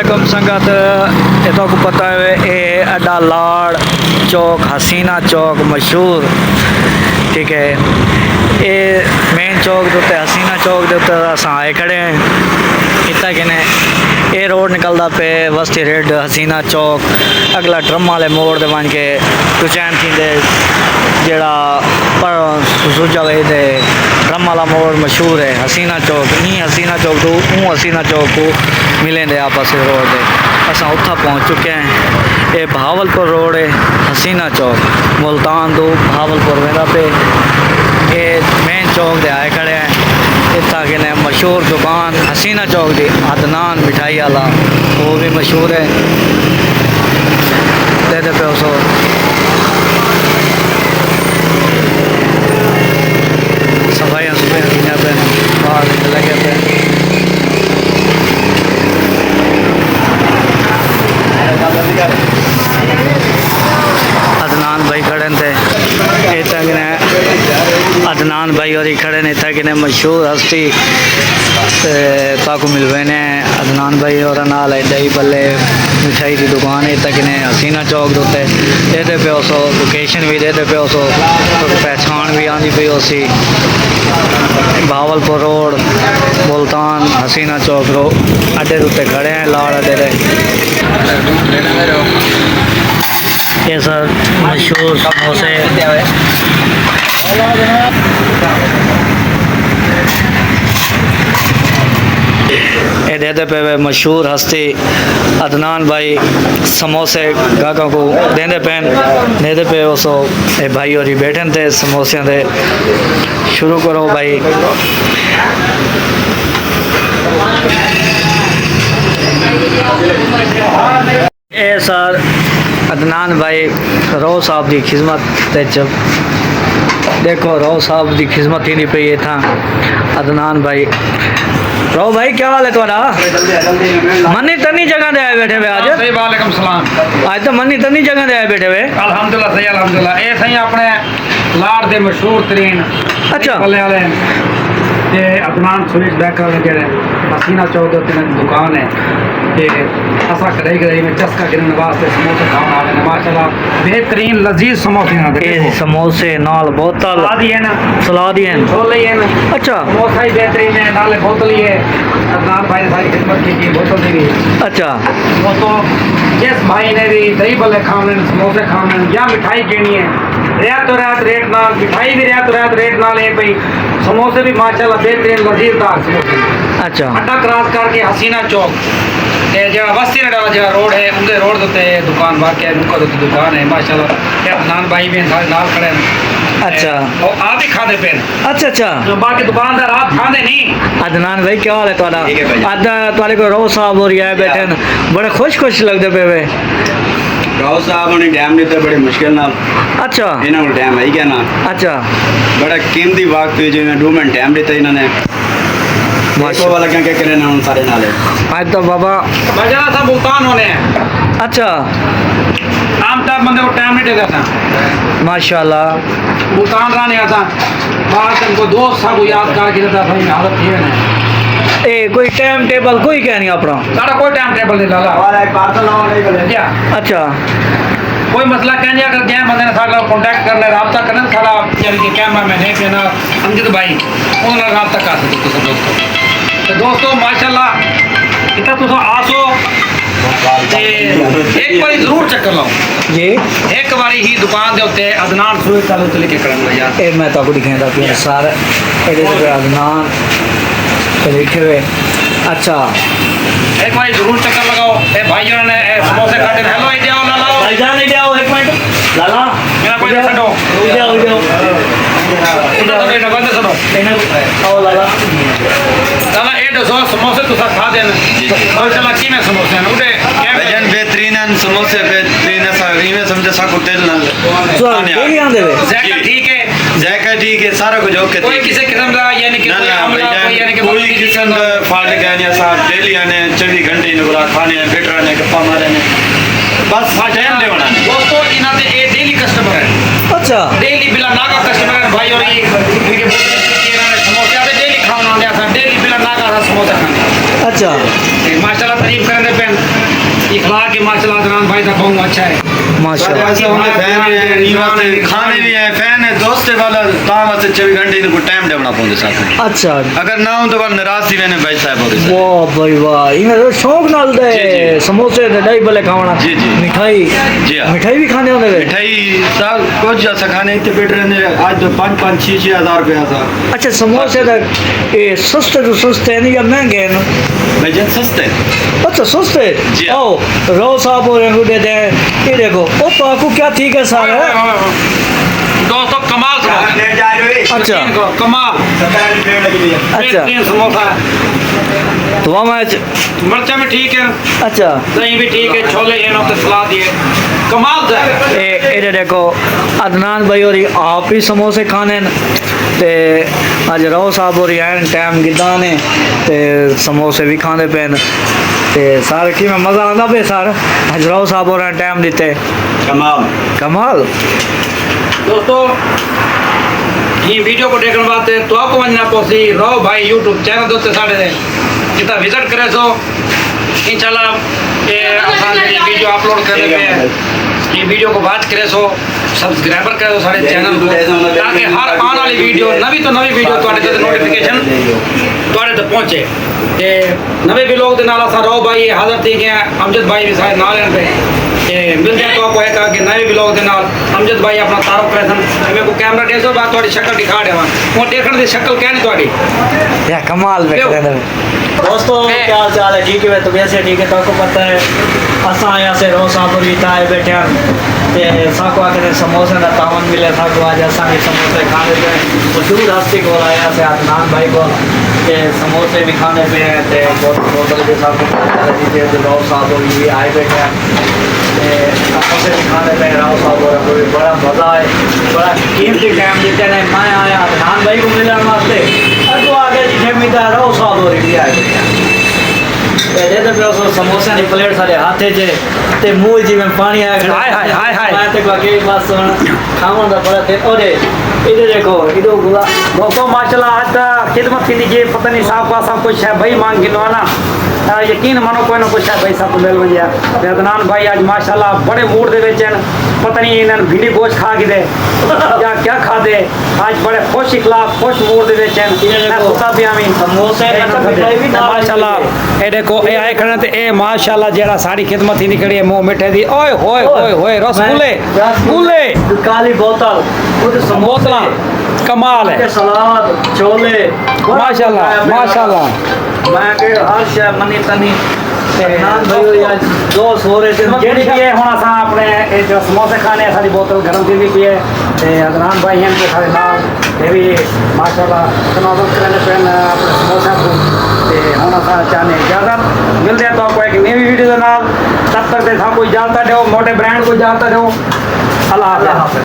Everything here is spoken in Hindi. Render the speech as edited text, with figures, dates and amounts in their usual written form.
वालेकुम संगत, ये तो पता है ये अड्डा लाड़ चौक हसीना चौक मशहूर, ठीक है। ये मेन चौक के उत्ते हसीना चौक के उत्ते अस आए खड़े हैं। इतना कि ये रोड निकलता पे वस्ती रेड हसीना चौक अगला ड्रम वाले मोड़ दे बन के तुचैन थी जड़ा पर सूझा वे ड्रम वाला मोड़ मशहूर है हसीना चौक। नहीं हसीना चौक तो हसीना चौक को मिलें दे आपस रोड है। असा उत्था पहुँच चुके हैं। ये बहावलपुर रोड है हसीना चौक मुल्तान तो बहावलपुर वेंदा पे। ये मेन चौक दे आए खड़े हैं। इतना कि मशहूर दुकान हसीना चौक की अदनान मिठाई वाला वो भी मशहूर है। दे दे पे उसो सफाइयाँ सफाइयाँ पे बाहर लगे पे अदनान भाई खड़े थे। इतना कि अदनान भाई और खड़े ने इतना कि मशहूर हस्ती ताको मिलवे ने अदनान भाई और नाल है दही बल्ले मिठाई की दुकान है। इतना कि हसीना चौक उत्ते देते पे उसो लोकेशन भी देते पे उसो पहचान भी आती पी उसी बहावलपुर रोड मुल्तान हसीना चौक रो अड्डे उत्ते खड़े हैं लाड़ अड्डे रे। ये सर मशहूर समोसे ये देते पे मशहूर हस्ती अदनान भाई समोसे गाहकों को देंदे पैन देते पे उसो ए भाई और बैठे थे समोसे दे शुरू करो भाई। ए सर अदनान भाई रो साहब की खिदमत देखो रो साहब की खिदमत ही नहीं पई है था अदनान भाई। रो भाई क्या हाल है तुम्हारा? मनी तनी जगह दे आए बैठे हुए आज? सही वालेकुम सलाम। आज तो मनी तनी जगह दे आए बैठे हुए? अल्हम्दुलिल्लाह सही अल्हम्दुलिल्लाह। ये सही अपने लाड़ दे मशहूर तरीन अच्छा बल्ले वाले ये अदनान स्वीट बेकर जेड़े हसीना चौक दे दुकान है। ते असा कढ़ाई कढ़ाई में चस्का गिरने वास्ते समोसे खाना आवे ने माशाल्लाह बेहतरीन लजीज समोसे ना दे समोसे नाल बोतल सलाद ही है ना सलाद ही है छोले ही है ना। अच्छा समोसा ही बेहतरीन है नाले बोतल ही है। अदनान भाई ने सारी खिदमत की बोतल दी गई। अच्छा दोस्तों जिस भाई ने भी दही बल्ले खाने समोसे खाने या मिठाई केनी है रियात तो रात रेट नाल मिठाई भी रियात तो रात रेट नाल है भाई। समोसे भी माशाल्लाह बेहतरीन लजीजदार समोसे। अच्छा अड्डा क्रॉस करके हसीना चौक जरा बस्ती जरा रोड है उनके रोड के दुकान वाकई नुक्कड़ उत्ते दुकान है माशाल्लाह। अदनान भाई भी सारे नाल खड़े हैं। अच्छा और आप ही खाते पे अच्छा अच्छा जो बाकी दुकानदार आप खाते नहीं। अदनान भाई क्या हाल है तुम्हारा? अद तुम्हारे को रो साहब और ये बैठे बड़े खुश खुश लगते पे वे। राव साहब ने डैम नहीं तो बड़ी मुश्किल नाल अच्छा इन्होंने डैम है क्या ना अच्छा बड़ा कीमती वक्त हुई जो 2 मिनट डैम देता इन्होंने माशा वाला क्या क्या करे ना उन सारे नाले आज तो बाबा बजा था मुल्तान होने हैं। अच्छा आम टाइम बंदे को टाइम नहीं देता था माशाल्लाह मुल्तान रहने आता बाहर तुमको दोस्त था को याद करके देता था हालत थी ना। ए कोई टाइम टेबल कोई क्या नहीं अपना सारा कोई टाइम टेबल नहीं लाला और एक पार्सल लाओ नहीं बोले क्या अच्छा कोई मसला कह दिया अगर क्या बंदे ने सारा कांटेक्ट करना रब्ता करना सारा यानी कि कैमरा मैन है कि ना अंकित भाई उन्होंने रब्ता कर सकते सब दोस्तों। तो दोस्तों माशाल्लाह इतना तुम आसो एक बार जरूर चक्कर लाओ जी एक बार ही दुकान के उत्ते अदनान स्वीट चालू चले के करन यार ए मैं तो दिखाता पिया सारा एदे पे अदनान लिखे हुए। अच्छा एक बार जरूर चक्कर लगाओ। ए भाइयों ने समोसे खाते हेलो इधर आओ लाला भाईजान इधर आओ एक मिनट लाला मेरा कोई ना छो इधर आओ इधर बंद सुनो आओ लाला लाला ए दसो समोसे तुसा खा देना माशाल्लाह की में समोसे हैं उठे क्या भजन बेहतरीन है समोसे बेहतरीन है सारी में समझे सा को तेल नाल तो ये आंदे वे जायका ठीक है जायका ठीक है सारा कुछ ओके कोई किसी किस्म का यानी कि कोई हमला कोई यानी कि कोई किस्म का फाल्ट कहने साहब डेली आने 24 घंटे नुरा खाने फिट रहने गप्पा मारने बस टाइम लेवना दोस्तों इना ते ए डेली कस्टमर है। अच्छा डेली बिला नागा कस्टमर है भाई और ये समोसे आते डेली खाना आने ऐसा डेली बिला नागा समोसा खाने अच्छा माशाल्लाह तारीफ करने पे इखलाक के माशाल्लाह अदनान भाई का बहुत अच्छा है माशाल्लाह ऐसा होने फैन है नीवा से खाने भी है फैन है दोस्त वाला काम वास्ते 24 घंटे इनको टाइम देना पौंदे साथ में अच्छा अगर ना हो तो बार नाराज थी वेने भाई साहब होरे वाह भाई वाह इन्हें तो शौक नाल दे जी, जी। समोसे ते दही भले खावना जी, जी। मिठाई जी हाँ। मिठाई भी खाने होंगे वे? मिठाई साल कुछ जैसा खाने इतने बैठ रहे हैं आज तो 5-6 हज़ार रुपया था अच्छा समोसे तो ये सस्ते तो सस्ते नहीं या महंगे हैं ना? भाई जन सस्ते अच्छा सस्ते जी। आओ रो साहब और दे दे ये देखो ओ तो आपको क्या ठीक है सारा दोस्तों कमाल समोसा अच्छा कमाल अच्छा बेहतरीन समोसा तो वहाँ मैं मिर्चा भी ठीक है अच्छा दही भी ठीक है छोले हैं ना तो सलाद ये कमाल से ये देखो अदनान भाई और आप ही समोसे खाने न ते अज रो साहब और आए टाइम गिदा ने ते समोसे भी खाने पे न ते सारे की में मज़ा आंदा पे सार अज रो साहब और टाइम दिते कमाल कमाल दोस्तों ये वीडियो को देखने वास्ते तो आपको वंजना पोसी रो भाई यूट्यूब चैनल दोस्ते साढ़े दे जितना विजिट करे सो इंशाल्लाह ये आसान ये वीडियो अपलोड करने पे ये वीडियो को वॉच करे सो सब्सक्राइबर करे सारे चैनल को ताकि हर आने वाली वीडियो नवी तो नवी वीडियो ਤੁਹਾਡੇ ਤੱਕ नोटिफिकेशन ਤੁਹਾਡੇ तक पहुंचे ते नवे भी लोग दे नाल असा रो भाई हाजिर थी गए अमजद भाई भी सारे नाल हैं पे ते मिलते हैं तो आपको है कि नवे भी लोग दे नाल अमजद भाई अपना तारुफ करे सन मेरे को कैमरा दे सो बात ਤੁਹਾਡੀ शक्ल दिखा देवा वो देखने दी शक्ल क्या नहीं ਤੁਹਾਡੀ या कमाल में क्यों? दोस्तों क्या हाल चाल है ठीक है तो वैसे ठीक है तो आपको पता है असा आया से रो साहब और आए बैठे हैं ते साको आके समोसे का तावन मिले साको आज असा भी समोसे खाने पे मशहूर हस्ती को आया से अदनान भाई को के समोसे भी खाने पे हैं ते बोतल के साथ दीजिए जो रो साहब और भी आए बैठे हैं ते समोसे भी खाने पे राव साहब और कोई बड़ा मज़ा है बड़ा कीमती टाइम देते हैं मैं आया अदनान भाई को मिलने वास्ते अगो आगे जिसे मिलता है राव साहब और भी आए बैठे हैं दे दे पे उस समोसे की प्लेट सारे हाथे जे ते मुंह जी में पानी आया खड़ा हाय, हाय। मैं ते बाकी बस खावन दा बड़ा थे ओरे इधर देखो इधर गुला दोस्तों माशाल्लाह आज तक खिदमत की लीजिए पता नहीं साहब का सब कुछ है भाई मांग गिनो ना यकीन मानो कोई ना कुछ है भाई सब मिल गया अदनान भाई आज माशाल्लाह बड़े मूड दे विच हैं पता नहीं इन्होंने भिंडी गोश्त खा के दे या क्या खा दे आज बड़े खुश इखलाक खुश मूड दे विच हैं मैं सुता पिया भी समोसे माशाल्लाह ए देखो ए आए खड़े ते ए माशाल्लाह जेड़ा साड़ी खिदमत ही निकली है मुंह मिठे दी ओए होए होए होए रसगुल्ले गुल्ले काली बोतल खुद बोतला कमाल है सलाद छोले माशाल्लाह माशाल्लाह मैं के हर शय मनी तनी अदनान भाई आज दो सो रहे थे ਜਿਹੜੀ ਵੀ ਹੈ ਹੁਣ ਅਸਾਂ ਆਪਣੇ ਇਹ ਜੋ ਸਮੋਸੇ ਖਾਣੇ ਆ ਸਾਡੀ ਬੋਤਲ ਗਰਮ ਦੀ ਵੀ ਹੈ ਤੇ ਅਦਨਾਨ ਭਾਈ ਹਨ ਕੇ ਸਾਡੇ ਨਾਲ ਇਹ ਵੀ ਮਾਸ਼ਾਅੱਲਾ ਤਨਾਜ਼ੁਕ ਕਰਨੇ ਪੈਣ ਆਪਣੇ ਸਮੋਸਿਆਂ ਤੋਂ ਤੇ ਹੁਣ ਅਸਾਂ ਚਾਹਨੇ ਇਜਾਜ਼ਤ ਮਿਲਦੇ ਆ ਤੁਹਾਨੂੰ ਇੱਕ ਨਵੀਂ ਵੀਡੀਓ ਦੇ ਨਾਲ ਤਦ ਤੱਕ ਦੇ ਸਾਨੂੰ ਇਜਾਜ਼ਤ ਦਿਓ ਮੋਟੇ ਬ੍ਰਾਂਡ को इजाजत दियो अल्लाह हाफ़िज़